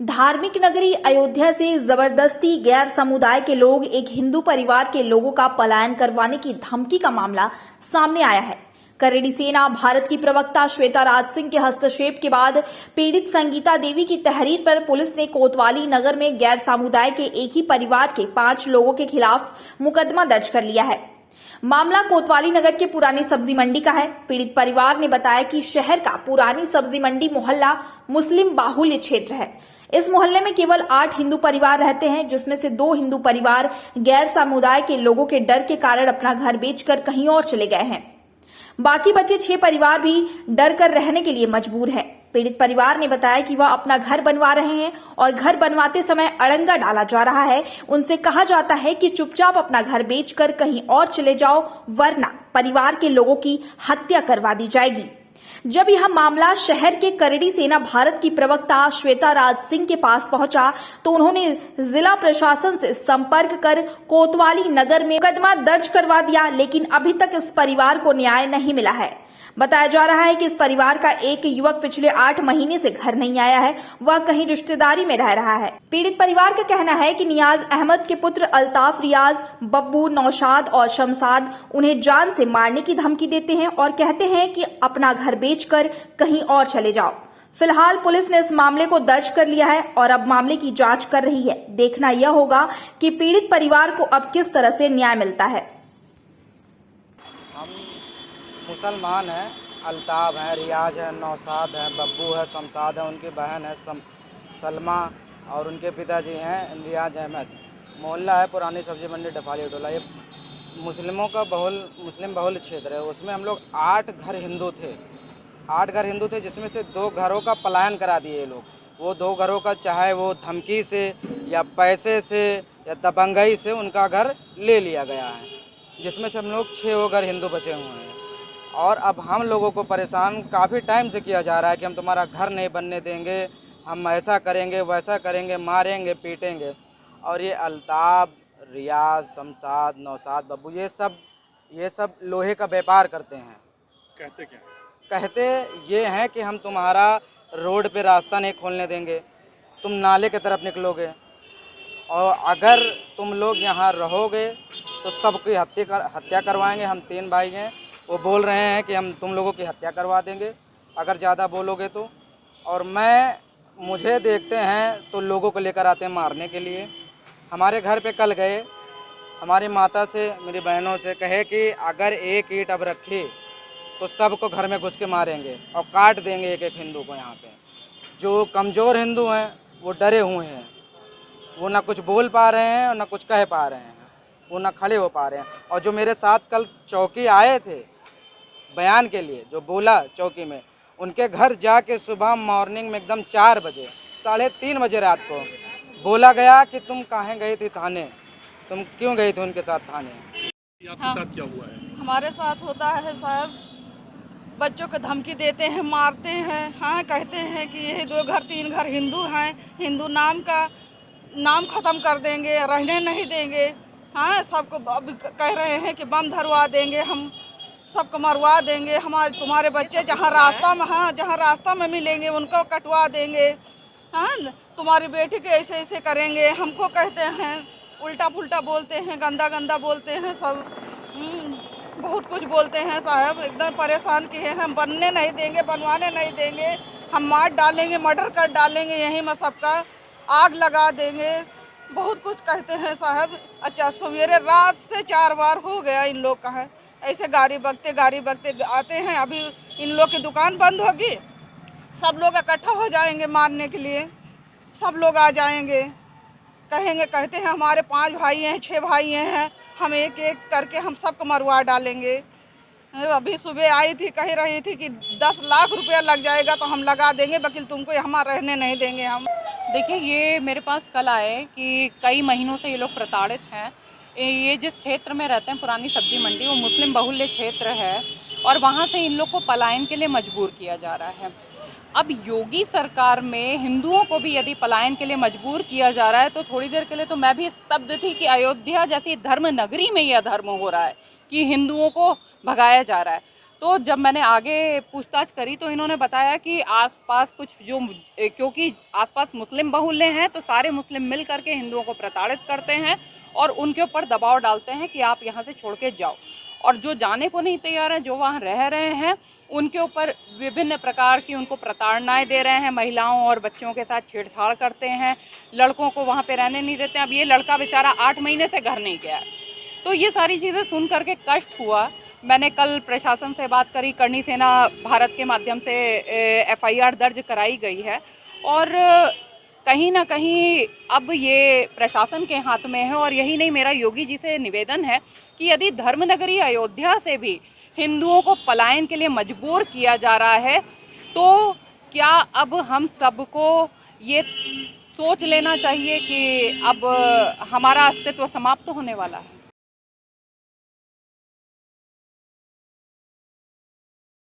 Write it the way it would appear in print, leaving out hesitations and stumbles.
धार्मिक नगरी अयोध्या से जबरदस्ती गैर समुदाय के लोग एक हिंदू परिवार के लोगों का पलायन करवाने की धमकी का मामला सामने आया है। करेडी सेना भारत की प्रवक्ता श्वेता राज सिंह के हस्तक्षेप के बाद पीड़ित संगीता देवी की तहरीर पर पुलिस ने कोतवाली नगर में गैर समुदाय के एक ही परिवार के 5 लोगों के खिलाफ मुकदमा दर्ज कर लिया है। मामला कोतवाली नगर के पुरानी सब्जी मंडी का है। पीड़ित परिवार ने बताया कि शहर का पुरानी सब्जी मंडी मोहल्ला मुस्लिम बाहुल्य क्षेत्र है। इस मोहल्ले में केवल 8 हिंदू परिवार रहते हैं, जिसमें से 2 हिंदू परिवार गैर समुदाय के लोगों के डर के कारण अपना घर बेचकर कहीं और चले गए हैं। बाकी बचे 6 परिवार भी डर कर रहने के लिए मजबूर हैं। पीड़ित परिवार ने बताया कि वह अपना घर बनवा रहे हैं और घर बनवाते समय अड़ंगा डाला जा रहा है। उनसे कहा जाता है कि चुपचाप अपना घर बेचकर कहीं और चले जाओ, वरना परिवार के लोगों की हत्या करवा दी जाएगी। जब यह मामला शहर के करेडी सेना भारत की प्रवक्ता श्वेता राज सिंह के पास पहुंचा तो उन्होंने जिला प्रशासन से संपर्क कर कोतवाली नगर में मुकदमा दर्ज करवा दिया, लेकिन अभी तक इस परिवार को न्याय नहीं मिला है। बताया जा रहा है कि इस परिवार का एक युवक पिछले 8 महीने से घर नहीं आया है, वह कहीं रिश्तेदारी में रह रहा है। पीड़ित परिवार का कहना है कि नियाज अहमद के पुत्र अल्ताफ, रियाज, बब्बू, नौशाद और शमशाद उन्हें जान से मारने की धमकी देते हैं और कहते हैं कि अपना घर बेचकर कहीं और चले जाओ। फिलहाल पुलिस ने इस मामले को दर्ज कर लिया है और अब मामले की जांच कर रही है। देखना यह होगा कि पीड़ित परिवार को अब किस तरह से न्याय मिलता है। मुसलमान हैं, अल्ताफ है, रियाज है, नौशाद है, बब्बू है, शमशाद है, उनकी बहन है सलमा और उनके पिताजी हैं रियाज अहमद। मोहल्ला है पुरानी सब्जी मंडी डफाली टोला। ये मुस्लिम बहुल क्षेत्र है। उसमें हम लोग 8 घर हिंदू थे। 8 घर हिंदू थे, जिसमें से 2 घरों का पलायन करा दिए ये लोग। वो 2 घरों का चाहे वो धमकी से या पैसे से या दबंगई से उनका घर ले लिया गया है, जिसमें से हम लोग 6 घर हिंदू बचे हुए हैं। और अब हम लोगों को परेशान काफ़ी टाइम से किया जा रहा है कि हम तुम्हारा घर नहीं बनने देंगे, हम ऐसा करेंगे वैसा करेंगे, मारेंगे पीटेंगे। और ये अल्ताफ, रियाज, शमशाद, नौशाद, बब्बू ये सब लोहे का व्यापार करते हैं। कहते क्या? कहते ये हैं कि हम तुम्हारा रोड पे रास्ता नहीं खोलने देंगे, तुम नाले की तरफ निकलोगे और अगर तुम लोग यहाँ रहोगे तो सबकी हत्या करवाएंगे। हम 3 भाई हैं, वो बोल रहे हैं कि हम तुम लोगों की हत्या करवा देंगे अगर ज़्यादा बोलोगे तो। और मुझे देखते हैं तो लोगों को लेकर आते हैं मारने के लिए। हमारे घर पे कल गए, हमारी माता से, मेरी बहनों से कहे कि अगर एक ईंट अब रखी तो सबको घर में घुस के मारेंगे और काट देंगे एक हिंदू को। यहाँ पे जो कमज़ोर हिंदू हैं वो डरे हुए हैं, वो ना कुछ बोल पा रहे हैं और ना कुछ कह पा रहे हैं, वो ना खड़े हो पा रहे हैं। और जो मेरे साथ कल चौकी आए थे बयान के लिए, जो बोला चौकी में, उनके घर जाके सुबह मॉर्निंग में एकदम 4 बजे, 3:30 बजे रात को बोला गया कि तुम कहाँ गई थी थाने, तुम क्यों गई थी उनके साथ थाने। आपके साथ क्या हुआ है? हमारे साथ होता है साहब, बच्चों को धमकी देते हैं, मारते हैं। हाँ, कहते हैं कि यही 2 घर 3 घर हिंदू हैं, हिंदू नाम ख़त्म कर देंगे, रहने नहीं देंगे। हाँ, सबको अब कह रहे हैं कि बम धरवा देंगे, हम सबको मरवा देंगे, तुम्हारे बच्चे जहाँ रास्ता में मिलेंगे उनको कटवा देंगे। हाँ, तुम्हारी बेटी के ऐसे ऐसे करेंगे। हमको कहते हैं, उल्टा पुल्टा बोलते हैं, गंदा बोलते हैं, सब बहुत कुछ बोलते हैं साहब। एकदम परेशान किए हैं, हम बनने नहीं देंगे, बनवाने नहीं देंगे, हम मार डालेंगे, मर्डर कर डालेंगे, यहीं में सबका आग लगा देंगे। बहुत कुछ कहते हैं साहब। अच्छा, सवेरे रात से 4 बार हो गया इन लोग का है ऐसे गाड़ी बकते आते हैं। अभी इन लोग की दुकान बंद होगी, सब लोग इकट्ठा हो जाएंगे मारने के लिए, सब लोग आ जाएंगे, कहते हैं हमारे 5 भाई हैं, 6 भाई हैं, हम एक करके हम सबको मरवा डालेंगे। अभी सुबह आई थी, कह रही थी कि 10 लाख रुपया लग जाएगा तो हम लगा देंगे, वकील तुमको यहाँ रहने नहीं देंगे हम। देखिए, ये मेरे पास कल आए कि कई महीनों से ये लोग प्रताड़ित हैं। ये जिस क्षेत्र में रहते हैं पुरानी सब्जी मंडी, वो मुस्लिम बहुल्य क्षेत्र है और वहाँ से इन लोग को पलायन के लिए मजबूर किया जा रहा है। अब योगी सरकार में हिंदुओं को भी यदि पलायन के लिए मजबूर किया जा रहा है तो थोड़ी देर के लिए तो मैं भी स्तब्ध थी कि अयोध्या जैसी धर्म नगरी में यह धर्म हो रहा है कि हिंदुओं को भगाया जा रहा है। तो जब मैंने आगे पूछताछ करी तो इन्होंने बताया कि आसपास कुछ जो, क्योंकि आसपास मुस्लिम बहुल्य हैं तो सारे मुस्लिम मिल करके हिंदुओं को प्रताड़ित करते हैं और उनके ऊपर दबाव डालते हैं कि आप यहाँ से छोड़ के जाओ। और जो जाने को नहीं तैयार हैं, जो वहाँ रह रहे हैं, उनके ऊपर विभिन्न प्रकार की उनको प्रताड़नाएं दे रहे हैं। महिलाओं और बच्चों के साथ छेड़छाड़ करते हैं, लड़कों को वहाँ पे रहने नहीं देते हैं। अब ये लड़का बेचारा 8 महीने से घर नहीं गया है। तो ये सारी चीज़ें सुन करके कष्ट हुआ। मैंने कल प्रशासन से बात करी, करणी सेना भारत के माध्यम से FIR दर्ज कराई गई है और कहीं ना कहीं अब ये प्रशासन के हाथ में है। और यही नहीं, मेरा योगी जी से निवेदन है कि यदि धर्मनगरी अयोध्या से भी हिंदुओं को पलायन के लिए मजबूर किया जा रहा है तो क्या अब हम सबको ये सोच लेना चाहिए कि अब हमारा अस्तित्व समाप्त होने वाला है।